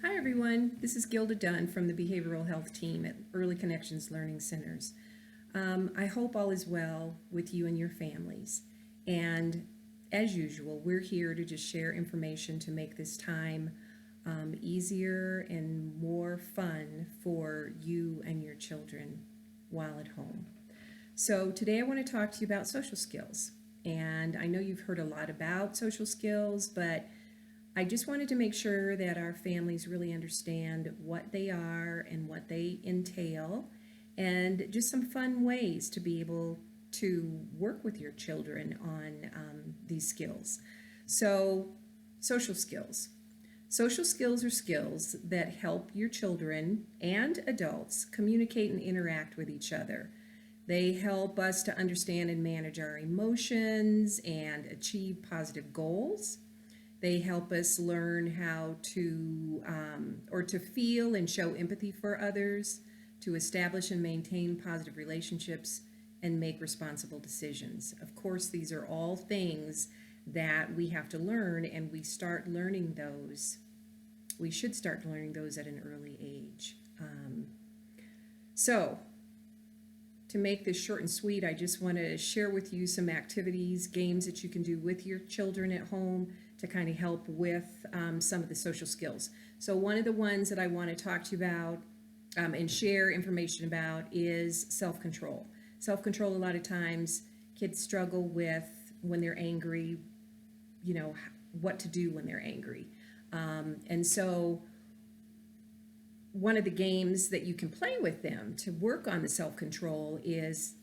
Hi everyone, this is Gilda Dunn from the Behavioral Health Team at Early Connections Learning Centers. I hope all is well with you and your families. And as usual, we're here to just share information to make this time easier and more fun for you and your children while at home. So today I want to talk to you about social skills. And I know you've heard a lot about social skills, but I just wanted to make sure that our families really understand what they are and what they entail, and just some fun ways to be able to work with your children on these skills. So, social skills. Social skills are skills that help your children and adults communicate and interact with each other. They help us to understand and manage our emotions and achieve positive goals. They help us learn how to, or to feel and show empathy for others, to establish and maintain positive relationships, and make responsible decisions. Of course, these are all things that we have to learn, and we start learning those. We should start learning those at an early age. So, to make this short and sweet, I just want to share with you some activities, games that you can do with your children at home to kind of help with some of the social skills. So one of the ones that I want to talk to you about and share information about is self-control. Self-control, a lot of times kids struggle with when they're angry, what to do when they're angry. And so one of the games that you can play with them to work on the self-control is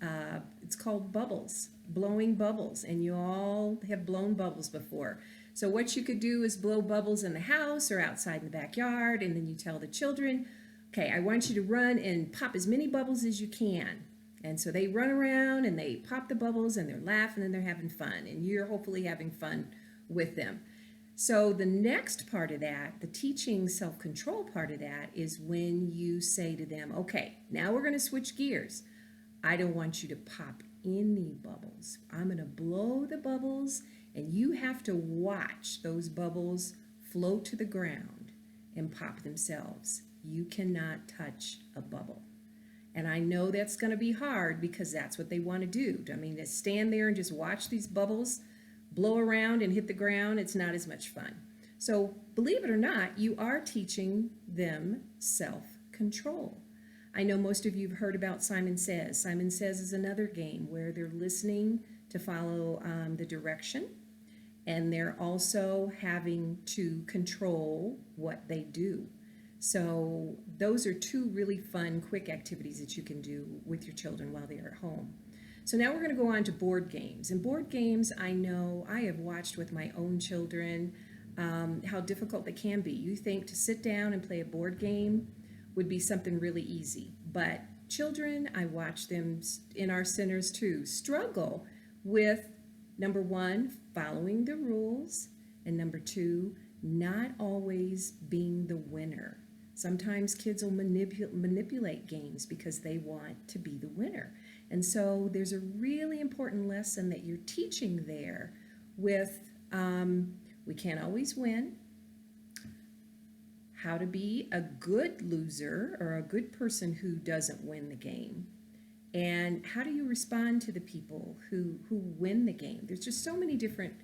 it's called bubbles, blowing bubbles, and you all have blown bubbles before. So what you could do is blow bubbles in the house or outside in the backyard, and then you tell the children, okay, I want you to run and pop as many bubbles as you can. And so they run around and they pop the bubbles and they're laughing and they're having fun, and you're hopefully having fun with them. So the next part of that, the teaching self-control part of that, is when you say to them, okay, now we're going to switch gears. I don't want you to pop any bubbles. I'm going to blow the bubbles, and you have to watch those bubbles float to the ground and pop themselves. You cannot touch a bubble. And I know that's going to be hard because that's what they want to do. I mean, to stand there and just watch these bubbles blow around and hit the ground, it's not as much fun. So believe it or not, you are teaching them self-control. I know most of you have heard about Simon Says. Simon Says is another game where they're listening to follow the direction, and they're also having to control what they do. So those are two really fun, quick activities that you can do with your children while they're at home. So now we're going to go on to board games. And board games, I know I have watched with my own children how difficult they can be. You think to sit down and play a board game would be something really easy. But children, I watch them in our centers too, struggle with, number one, following the rules, and number two, not always being the winner. Sometimes kids will manipulate games because they want to be the winner. And so there's a really important lesson that you're teaching there with we can't always win, how to be a good loser or a good person who doesn't win the game, and how do you respond to the people who win the game. There's just so many different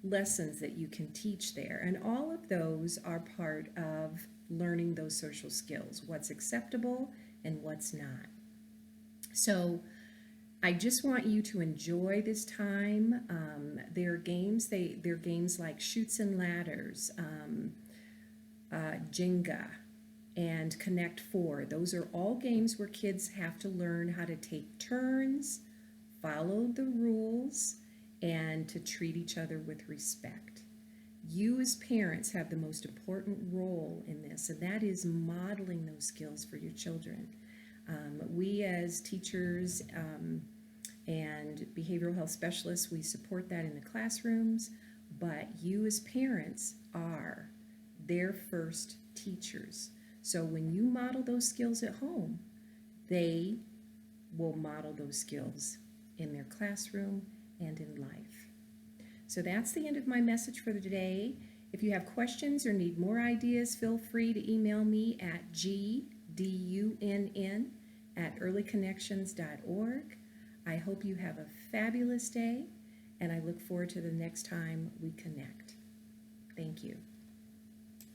lessons that you can teach there, and all of those are part of learning those social skills, what's acceptable and what's not. So I just want you to enjoy this time. There are games like Chutes and Ladders, Jenga, and Connect Four. Those are all games where kids have to learn how to take turns, follow the rules, and to treat each other with respect. You as parents have the most important role in this, and that is modeling those skills for your children. We as teachers and behavioral health specialists, we support that in the classrooms, but you as parents are their first teachers. So when you model those skills at home, they will model those skills in their classroom and in life. So that's the end of my message for today. If you have questions or need more ideas, feel free to email me at gdunn@earlyconnections.org. I hope you have a fabulous day, and I look forward to the next time we connect. Thank you.